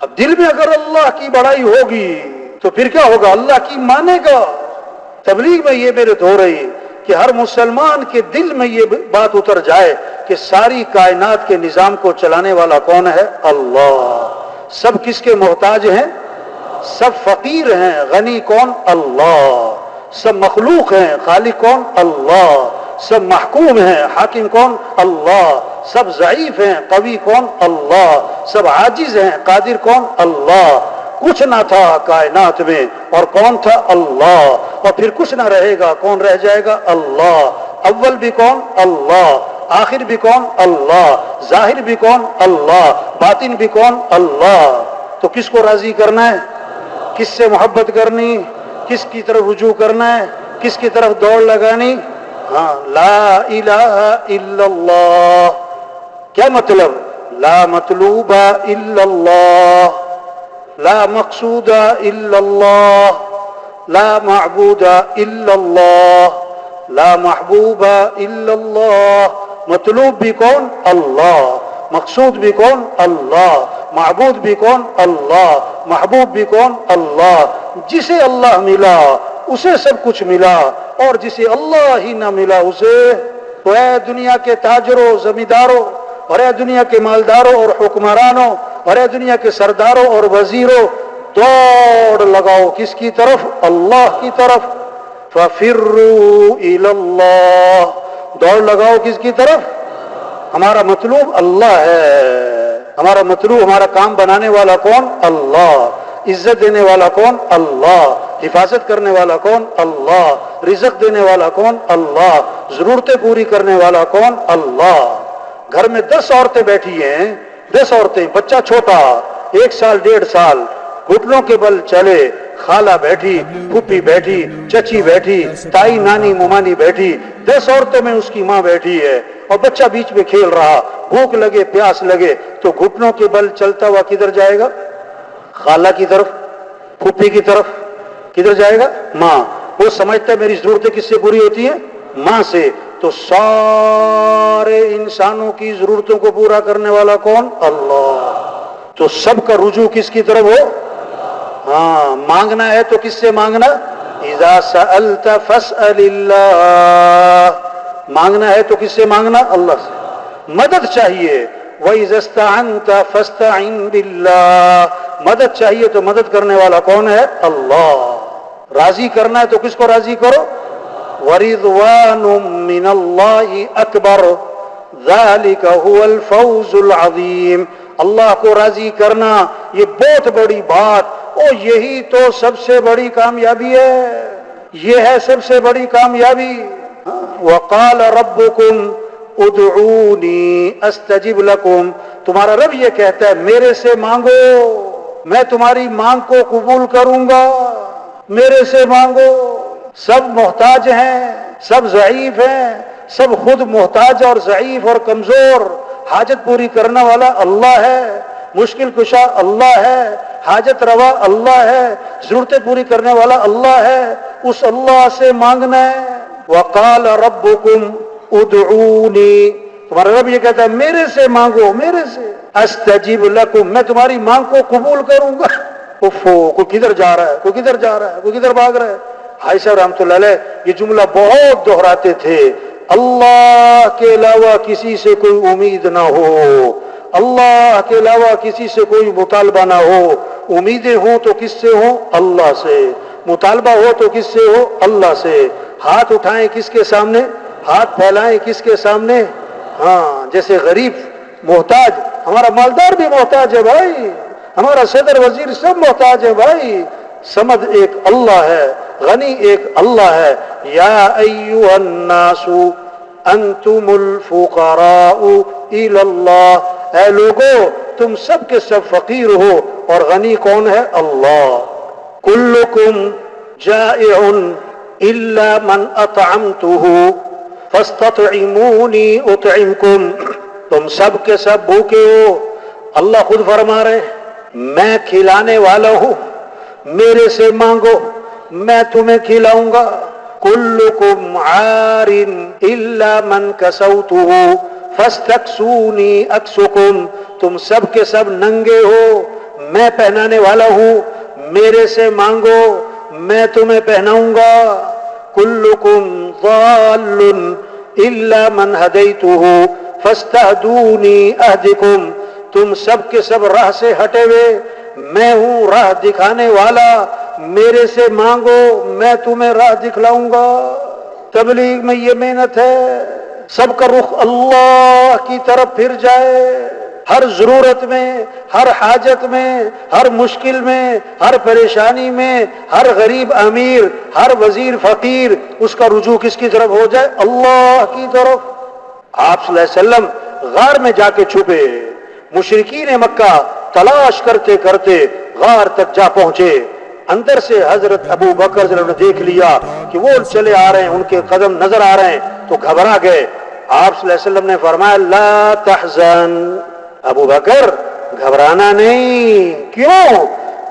اب دل میں اگر اللہ کی بڑائی ہوگی تو پھر کیا ہوگا؟ اللہ کی مانے گا۔ تبلیغ میں یہ میرے ہو رہی کہ ہر مسلمان کے دل میں یہ بات اتر جائے کہ ساری کائنات کے نظام کو چلانے والا کون ہے؟ اللہ۔ سب کس کے محتاج ہیں؟ سب فقیر ہیں، غنی کون؟ اللہ۔ سب مخلوق ہیں، خالق کون؟ اللہ۔ سب محکوم ہیں، حاکم کون؟ اللہ۔ سب ضعیف ہیں، قوی کون؟ اللہ۔ سب عاجز ہیں، قادر کون؟ اللہ۔ کچھ نہ تھا کائنات میں اور کون تھا؟ اللہ۔ اور پھر کچھ نہ رہے گا، کون رہ جائے گا؟ اللہ۔ اول بھی کون؟ اللہ۔ آخر بھی کون؟ اللہ۔ ظاہر بھی کون؟ اللہ۔ باطن بھی کون؟ اللہ۔ تو کس کو راضی کرنا ہے؟ کس سے محبت کرنی؟ کس کی طرف رجوع کرنا ہے؟ کس کی طرف دوڑ لگانی؟ ہاں، لا الہ الا اللہ۔ کیا مطلب؟ لا مطلوب الا اللہ، لا مقصود الا اللہ، لا معبود الا اللہ، لا محبوب الا اللہ۔ مطلوب بھی کون؟ اللہ۔ مقصود بھی کون؟ اللہ۔ معبود بھی کون؟ اللہ۔ محبوب بھی کون؟ اللہ۔ جسے اللہ ملا اسے سب کچھ ملا، اور جسے اللہ ہی نہ ملا اسے، تو اے دنیا کے تاجروں، زمینداروں، اور اے دنیا کے مالداروں اور حکمرانوں، اور اے دنیا کے سرداروں اور وزیروں، دوڑ لگاؤ کس کی طرف؟ اللہ کی طرف۔ فَفِرُّوا إِلَى اللَّهِ، دوڑ لگاؤ کس کی طرف؟ ہمارا مطلوب اللہ ہے۔ ہمارا مطلوب، ہمارا کام بنانے والا کون؟ اللہ۔ عزت دینے والا کون؟ اللہ۔ حفاظت کرنے والا کون؟ اللہ۔ رزق دینے والا کون؟ اللہ۔ ضرورتیں پوری کرنے والا کون؟ اللہ۔ گھر میں 10 عورتیں بیٹھی ہیں، 10 عورتیں، بچہ چھوٹا 1 سال 1.5 سال، گھٹنوں کے بل چلے، خالہ بیٹھی، پھوپھی بیٹھی، چچی بیٹھی، تائی، نانی، ممانی بیٹھی، 10 عورتوں میں اس کی ماں بیٹھی ہے، اور بچہ بیچ میں کھیل رہا، بھوک لگے، پیاس لگے، تو گھٹنوں کے بل چلتا ہوا کدھر جائے گا؟ خالہ کی طرف، پھوپھی کی طرف۔ کدھر جائے گا؟ ماں۔ وہ سمجھتا ہے میری ضرورتیں کس سے پوری ہوتی ہیں؟ ماں سے۔ تو سارے انسانوں کی ضرورتوں کو پورا کرنے والا کون؟ اللہ۔ تو سب کا رجوع کس کی طرف ہو؟ ہاں، مانگنا ہے تو کس سے مانگنا؟ اذا سألت فاسأل اللہ، مانگنا ہے تو کس سے مانگنا؟ اللہ سے۔ مدد چاہیے، وَإِذَا اسْتَعَنْتَ فَاسْتَعِنْ بِاللَّهِ، مدد چاہیے تو مدد کرنے والا کون ہے؟ اللہ۔ راضی کرنا ہے تو کس کو راضی کرو؟ وَرِضْوَانٌ مِّنَ اللَّهِ أَكْبَرُ ذَلِكَ هُوَ الْفَوْزُ الْعَظِيمُ۔ اللہ کو راضی کرنا یہ بہت بڑی بات، اور یہی تو سب سے بڑی کامیابی ہے، یہ ہے سب سے بڑی کامیابی۔ وَقَالَ رَبُّكُمْ ادعونی استجب لکم، تمہارا رب یہ کہتا ہے میرے سے مانگو، میں تمہاری مانگ کو قبول کروں گا، میرے سے مانگو۔ سب محتاج ہیں، سب ضعیف ہیں، سب خود محتاج اور ضعیف اور کمزور، حاجت پوری کرنے والا اللہ ہے، مشکل کشا اللہ ہے، حاجت روا اللہ ہے، ضرورتیں پوری کرنے والا اللہ ہے، اس اللہ سے مانگنا ہے۔ وقال ربکم ادعونی، تمہارا رب یہ کہتا ہے میرے سے مانگو، میرے سے، استجب لکم، میں تمہاری مانگ کو قبول کروں گا۔ کوئی کدھر جا رہا ہے، کوئی کدھر جا رہا ہے، کوئی کدھر بھاگ رہا ہے۔ بھائی صاحب رحمۃ اللہ علیہ یہ جملہ بہت دہراتے تھے، اللہ کے علاوہ کسی سے کوئی امید نہ ہو، اللہ کے علاوہ کسی سے کوئی مطالبہ نہ ہو، امیدیں ہوں تو کس سے ہوں؟ اللہ سے، مطالبہ ہو تو کس سے ہو؟ اللہ سے۔ ہاتھ اٹھائیں کس کے سامنے؟ ہاتھ پھیلائیں کس کے سامنے؟ ہاں، جیسے غریب محتاج، ہمارا مالدار بھی محتاج ہے بھائی، ہمارا صدر وزیر سب محتاج ہے بھائی، سمد ایک اللہ ہے، غنی ایک اللہ ہے۔ یا ایھا الناس انتم الفقراء الی اللہ، اے لوگو تم سب کے سب فقیر ہو، اور غنی کون ہے؟ اللہ۔ کلکم جائع الا من اطعمتہ فاستطعمونی اطعمکم، تم سب کے سب بھوکے ہو، اللہ خود فرما رہے میں کھلانے والا ہوں، میرے سے مانگو میں تمہیں کھلاؤں گا۔ کلکم عار الا من کسوتہ فاستکسونی اکسکم، تم سب کے سب ننگے ہو، میں پہنانے والا ہوں، میرے سے مانگو میں تمہیں پہناؤں گا۔ کلکم ضال الا من ہدیتہ فاستہدونی اہدکم، تم سب کے سب راہ سے ہٹے ہوئے، میں ہوں راہ دکھانے والا، میرے سے مانگو میں تمہیں راہ دکھلاؤں گا۔ تبلیغ میں یہ محنت ہے، سب کا رخ اللہ کی طرف پھر جائے، ہر ضرورت میں، ہر حاجت میں، ہر مشکل میں، ہر پریشانی میں، ہر غریب امیر، ہر وزیر فقیر، اس کا رجوع کس کی طرف ہو جائے؟ اللہ کی طرف۔ آپ صلی اللہ علیہ وسلم غار میں جا کے چھپے، مشرکین مکہ تلاش کرتے کرتے غار تک جا پہنچے، اندر سے حضرت ابو بکر رضی اللہ عنہ نے دیکھ لیا کہ وہ چلے آ رہے ہیں، ان کے قدم نظر آ رہے ہیں تو گھبرا گئے۔ آپ صلی اللہ علیہ وسلم نے فرمایا لا تحزن، ابو بکر گھبرانا نہیں، کیوں؟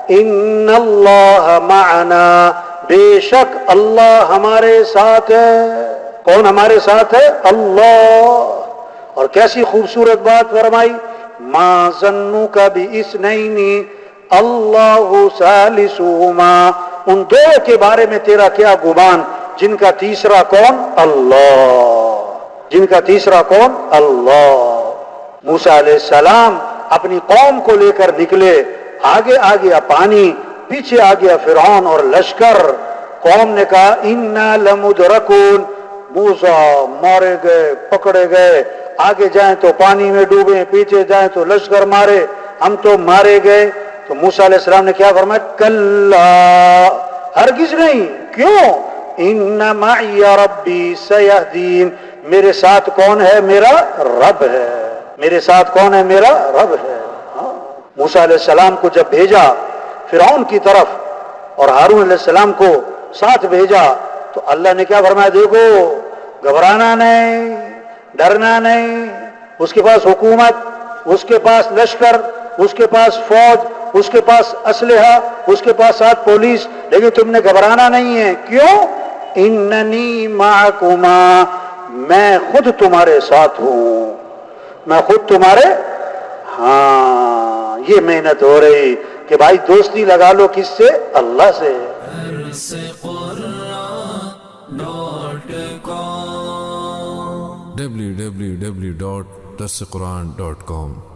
ان اللہ معنا، بے شک اللہ ہمارے ساتھ ہے۔ کون ہمارے ساتھ ہے؟ اللہ۔ اور کیسی خوبصورت بات فرمائی، ما ظنک باثنین اللہ ثالثہما، ان دو کے بارے میں تیرا کیا گمان جن کا تیسرا کون؟ اللہ، جن کا تیسرا کون؟ اللہ۔ موسیٰ علیہ السلام اپنی قوم کو لے کر نکلے، آگے آ گیا پانی، پیچھے آ گیا فرعون اور لشکر۔ قوم نے کہا انا لمدرکون، موسیٰ مارے گئے، پکڑے گئے، آگے جائیں تو پانی میں ڈوبے، پیچھے جائیں تو لشکر مارے، ہم تو مارے گئے۔ تو موسیٰ علیہ السلام نے کیا فرمایا؟ کلا، ہرگز نہیں، کیوں؟ ان معی ربی سیہدین، میرے ساتھ کون ہے؟ میرا رب ہے، میرے ساتھ کون ہے؟ میرا رب ہے۔ موسیٰ علیہ السلام کو جب بھیجا فرعون کی طرف اور ہارون علیہ السلام کو ساتھ بھیجا تو اللہ نے کیا فرمایا؟ دیکھو گھبرانا نہیں، ڈرنا نہیں، اس کے پاس حکومت، اس کے پاس لشکر، اس کے پاس فوج، اس کے پاس اسلحہ، اس کے پاس ساتھ پولیس، لیکن تم نے گھبرانا نہیں ہے، کیوں؟ اننی معکما، میں خود تمہارے ساتھ ہوں، میں خود تمہارے۔ ہاں یہ محنت ہو رہی کہ بھائی دوستی لگا لو کس سے؟ اللہ سے۔ www.darsequran.com